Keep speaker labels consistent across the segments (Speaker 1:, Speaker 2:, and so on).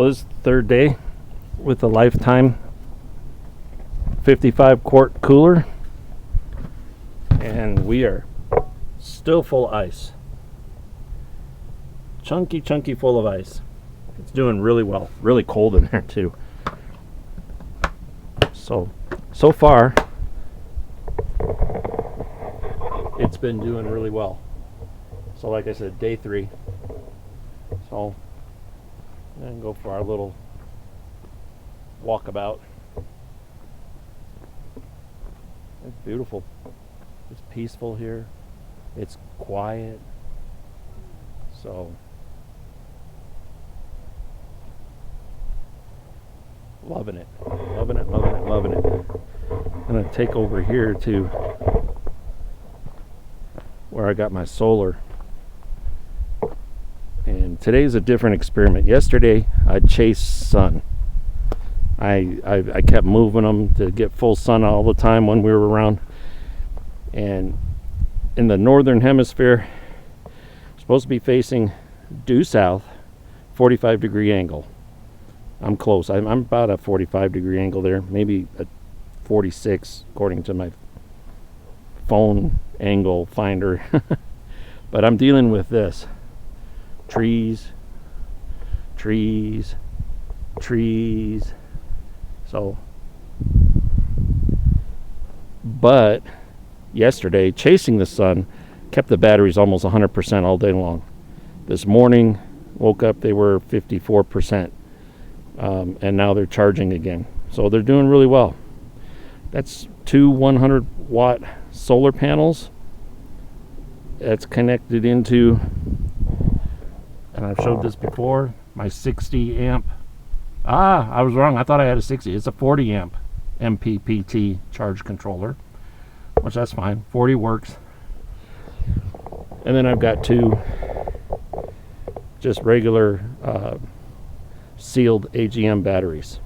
Speaker 1: So this is the third day with a Lifetime 55 quart cooler, and we are still full of ice. Chunky full of ice. It's doing really well. Really cold in there too. So far it's been doing really well. So like I said, day 3. So and go for our little walkabout. It's beautiful. It's peaceful here. It's quiet. So loving it. I'm gonna take over here to where I got my solar. And today's a different experiment. Yesterday I chased sun. I kept moving them to get full sun all the time when we were around. And in the northern hemisphere, supposed to be facing due south, 45 degree angle. I'm close. I'm about a 45 degree angle there, maybe a 46 according to my phone angle finder. But I'm dealing with this. Trees. So, but yesterday, chasing the sun kept the batteries almost 100% all day long. This morning, woke up, they were 54%. And now they're charging again. So they're doing really well. That's 2 100-watt solar panels. That's connected into, and I've showed this before, my 60 amp. I was wrong. I thought I had a 60. It's a 40 amp MPPT charge controller, which that's fine. 40 works. And then I've got 2 just regular sealed AGM batteries.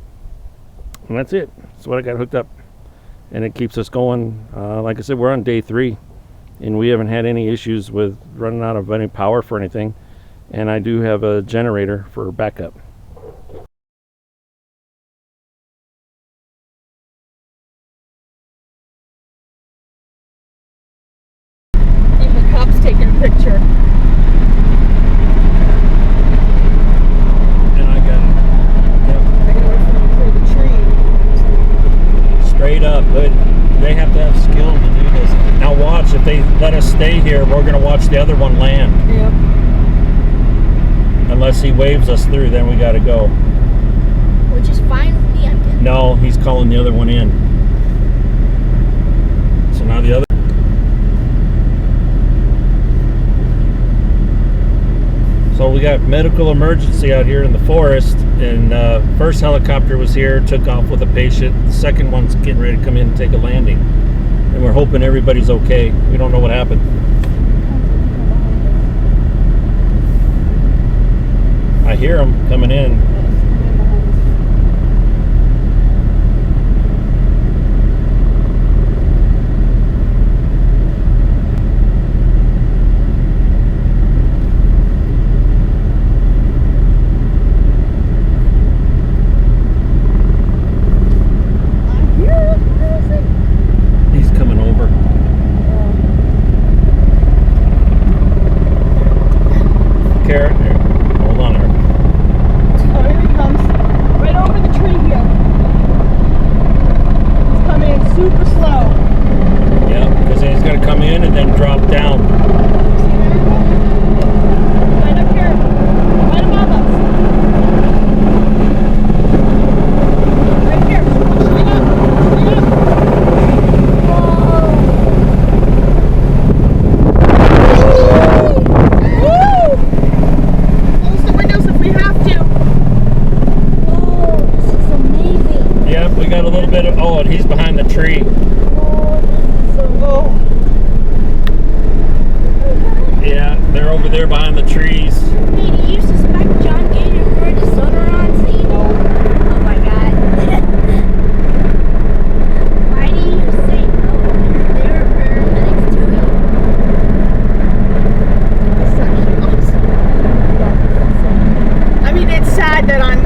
Speaker 1: And that's it. That's what I got hooked up. And it keeps us going. Like I said, we're on day 3. And we haven't had any issues with running out of any power for anything. And I do have a generator for backup.
Speaker 2: Even the cop's taking a picture.
Speaker 1: And I got
Speaker 2: the tree.
Speaker 1: straight up, but they have to have skill to do this. Now watch, if they let us stay here, we're going to watch the other one land.
Speaker 2: Yep.
Speaker 1: Unless he waves us through, then we got to go.
Speaker 3: Which is fine with me. I'm good.
Speaker 1: No, he's calling the other one in. So now the other. So we got medical emergency out here in the forest, and first helicopter was here, took off with a patient. The second one's getting ready to come in and take a landing. And we're hoping everybody's okay. We don't know what happened. I hear them coming in. He's coming over. Carrot, hold on there.
Speaker 2: Oh, here he comes. Right over the tree here. He's coming in super slow.
Speaker 1: Yeah, because he's going to come in and then drop down.
Speaker 2: Right up here. Right above us. Right here. Straight up. Straight up. Woo! Close the windows if we have to.
Speaker 3: Oh, this is amazing.
Speaker 1: Yep, we got a little bit of, oh, and he's behind the tree.
Speaker 3: Oh, this is so
Speaker 2: Oh.
Speaker 1: Yeah, they're over there behind the trees.
Speaker 3: Hey, do you suspect John Gator heard the sonar on scene? Oh my god. Why do you say no? There are paramedics too.
Speaker 2: That's actually awesome. I mean, it's sad that I'm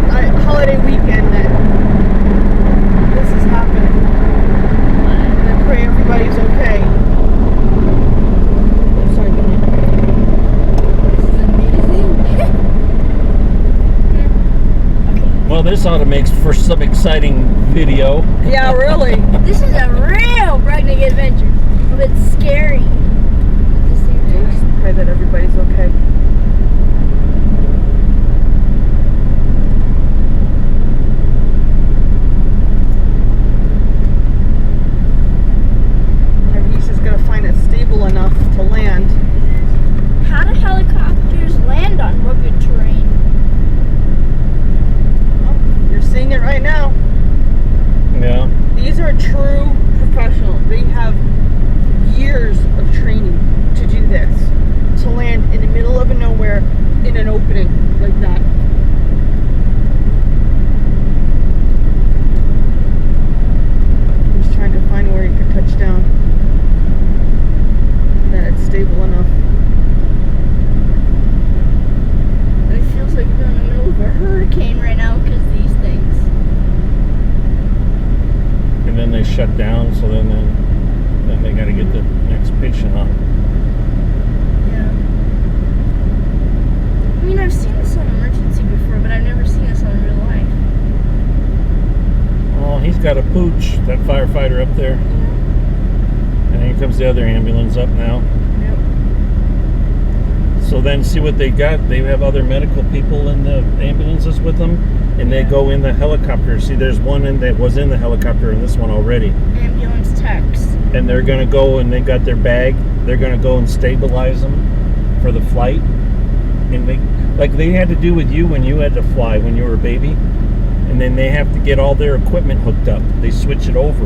Speaker 1: this ought to make for some exciting video.
Speaker 2: Yeah, really.
Speaker 3: This is a real Brugnick adventure, but it's scary at the same
Speaker 2: Just
Speaker 3: time.
Speaker 2: pray that everybody's okay. And he's just gonna find it stable enough to land.
Speaker 3: How do helicopters land on rugged terrain?
Speaker 2: Oh, you're seeing it right now.
Speaker 1: Yeah.
Speaker 2: These are true professionals. They have years of training to do this, to land in the middle of nowhere in an opening like that. He's trying to find where he can touch down, and that it's stable enough.
Speaker 3: It feels like we're in the middle of a hurricane right now because of these things.
Speaker 1: And then they shut down, so then they got to get the next patient on.
Speaker 3: Yeah. I mean, I've seen this on Emergency before, but I've never seen this on real life.
Speaker 1: Oh, he's got a pooch, that firefighter up there. And here comes the other ambulance up now.
Speaker 2: Yep.
Speaker 1: So then see what they got. They have other medical people in the ambulances with them, and they go in the helicopter. See, there's one that was in the helicopter and this one already.
Speaker 3: Ambulance techs.
Speaker 1: And they're going to go, and they got their bag. They're going to go and stabilize them for the flight. And they had to do with you when you had to fly when you were a baby. And then they have to get all their equipment hooked up. They switch it over.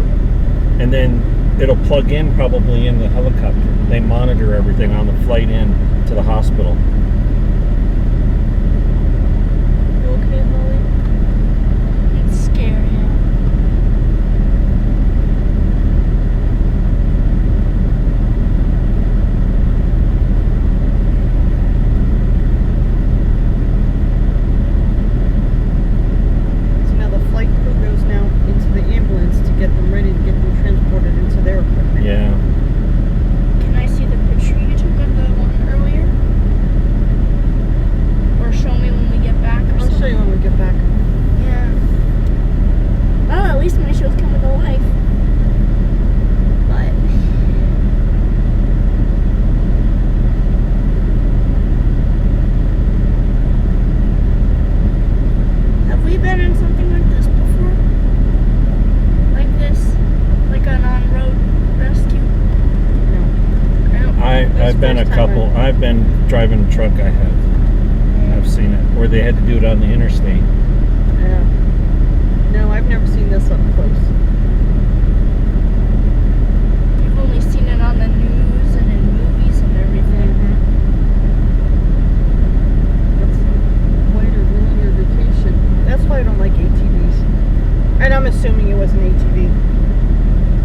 Speaker 1: And then it'll plug in probably in the helicopter. They monitor everything on the flight in to the hospital.
Speaker 2: You okay, Holly?
Speaker 3: It's scary.
Speaker 2: So now the flight crew goes now into the ambulance to get them ready to get them transported into their equipment.
Speaker 1: Yeah.
Speaker 3: Can I see the picture you took of the one earlier? Or show me when we get back or
Speaker 2: I'll
Speaker 3: something?
Speaker 2: show you when we get back.
Speaker 3: Yeah. Well, at least my show's coming to life. But have we been in something like this before? Like this? Like an on-road rescue?
Speaker 2: No.
Speaker 3: No.
Speaker 1: I've been a
Speaker 2: first time
Speaker 1: couple. I've been driving a truck. I have. I've seen it where they had to do it on the interstate.
Speaker 2: Yeah. No, I've never seen this up close.
Speaker 3: You've only seen it on the news and in movies and everything.
Speaker 2: That's a way to ruin your vacation. That's why I don't like ATVs. And I'm assuming it was an ATV.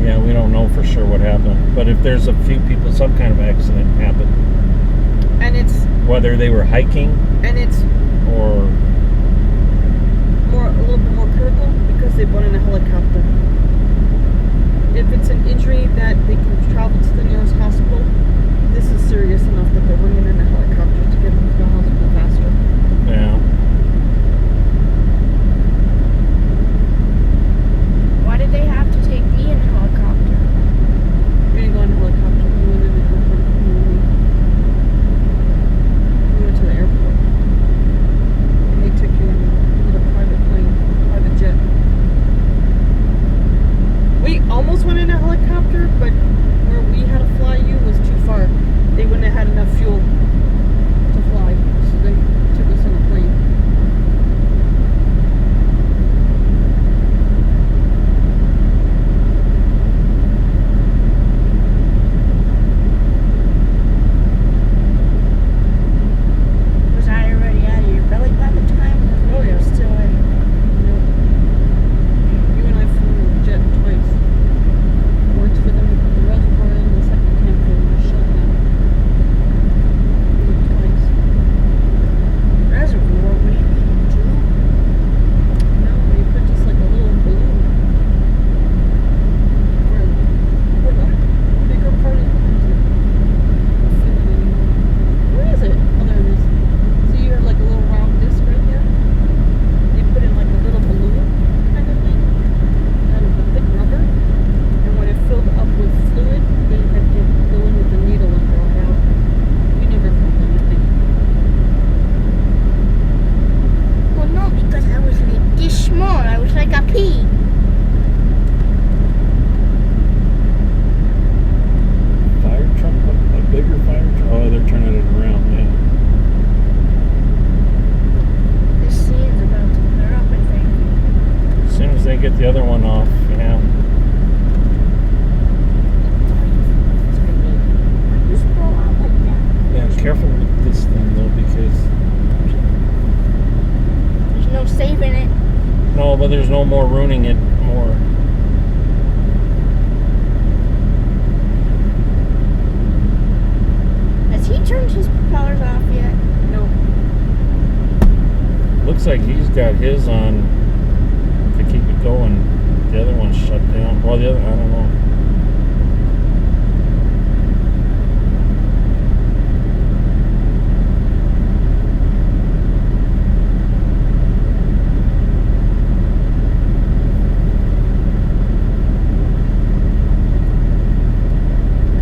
Speaker 1: Yeah, we don't know for sure what happened. But if there's a few people, some kind of accident happened,
Speaker 2: And it's
Speaker 1: whether they were hiking or
Speaker 2: a little bit more critical because they've won in a helicopter. If it's an injury that they can travel to the nearest hospital, this is serious enough that they're bringing in a helicopter to get them to the hospital faster.
Speaker 1: yeah.
Speaker 3: Why did they have to take me in a helicopter?
Speaker 2: We didn't go in a helicopter. We went in a different community. We went to the airport. And they took you in a private plane, private jet. We almost went in a helicopter, but where we had to fly you was
Speaker 1: there's no more ruining it more.
Speaker 3: Has he turned his propellers off yet?
Speaker 2: No.
Speaker 1: Looks like he's got his on to keep it going. The other one's shut down. Well, the other, I don't know.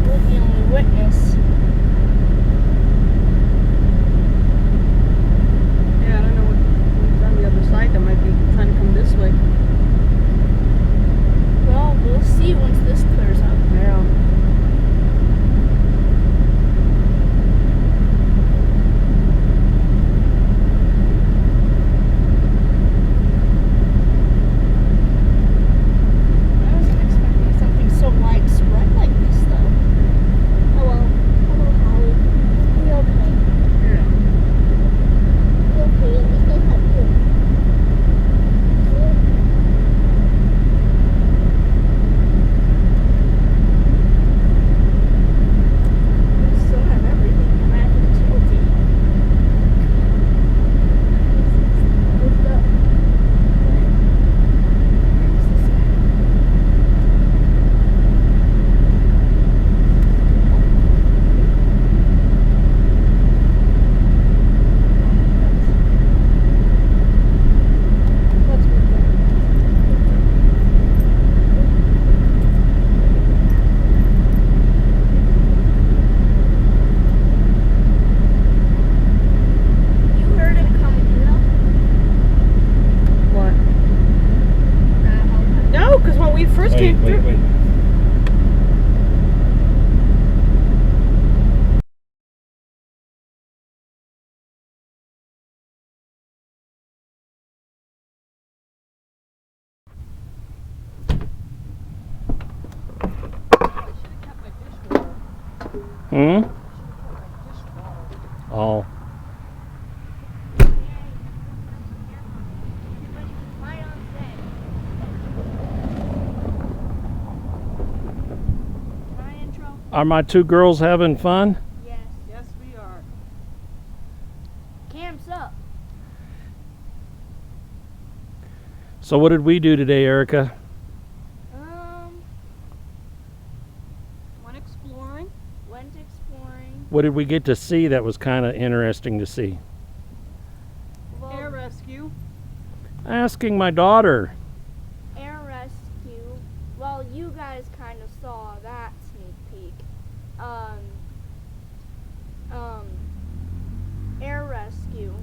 Speaker 3: We're the only witness.
Speaker 2: Yeah, I don't know what's on the other side that might be trying to come this way.
Speaker 3: Well, we'll see once this clears up.
Speaker 2: Yeah.
Speaker 3: I wasn't expecting something so widespread like this, though. Hello. Hello, Holly. We okay?
Speaker 2: Yeah.
Speaker 3: We okay? At least I have you. We still have everything in my utility. Lift up. Where's this guy? Let's move that. You heard it coming, you know?
Speaker 2: What?
Speaker 3: Helicopter.
Speaker 2: No, because when we first came through.
Speaker 1: Wait. Hmm? Oh. Are my two girls having fun?
Speaker 3: Yes.
Speaker 2: Yes, we are.
Speaker 3: Cam's up.
Speaker 1: So what did we do today, Erica?
Speaker 2: Went exploring.
Speaker 3: Went exploring.
Speaker 1: What did we get to see that was kind of interesting to see?
Speaker 2: Air rescue.
Speaker 1: Asking my daughter.
Speaker 3: Air rescue. Well, you guys kind of saw that sneak peek. Air rescue,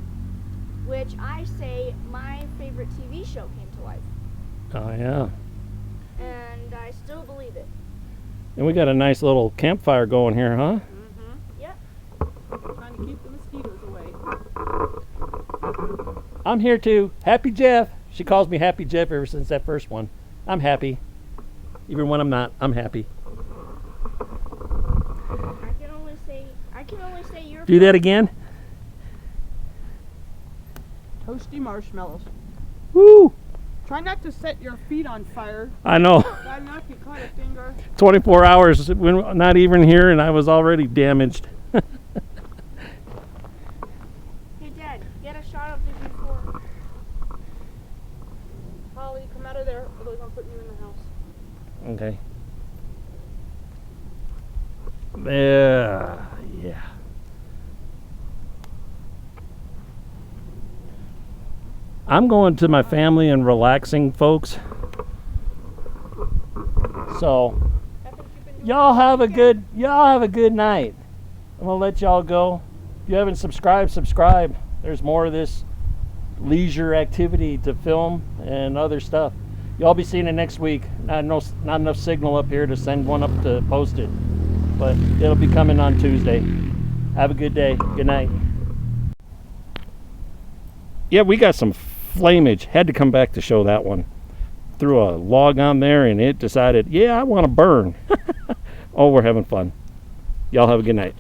Speaker 3: which I say my favorite TV show came to life,
Speaker 1: Oh, yeah.
Speaker 3: and I still believe it.
Speaker 1: And we got a nice little campfire going here, huh?
Speaker 2: Mm-hmm.
Speaker 3: Yep.
Speaker 2: Trying to keep the mosquitoes away.
Speaker 1: I'm here too. Happy Jeff. She calls me Happy Jeff ever since that first one. I'm happy. Even when I'm not, I'm happy.
Speaker 3: I can only say you're.
Speaker 1: Do that again?
Speaker 2: Toasty marshmallows.
Speaker 1: Woo!
Speaker 2: Try not to set your feet on fire.
Speaker 1: I know.
Speaker 2: Bad enough you cut a finger.
Speaker 1: 24 hours, when not even here, and I was already damaged.
Speaker 3: Hey, Dad, get a shot of the before.
Speaker 2: Holly, come out of there, otherwise I'm putting you in the house.
Speaker 1: Okay. There. Yeah. I'm going to my family and relaxing, folks. So, y'all have a good night. I'm gonna let y'all go. If you haven't subscribed, subscribe. There's more of this leisure activity to film and other stuff. Y'all be seeing it next week. Not enough signal up here to send one up to post it, but it'll be coming on Tuesday. Have a good day. Good night. Yeah, we got some flamage. Had to come back to show that one. Threw a log on there and it decided, yeah, I want to burn. Oh, we're having fun. Y'all have a good night.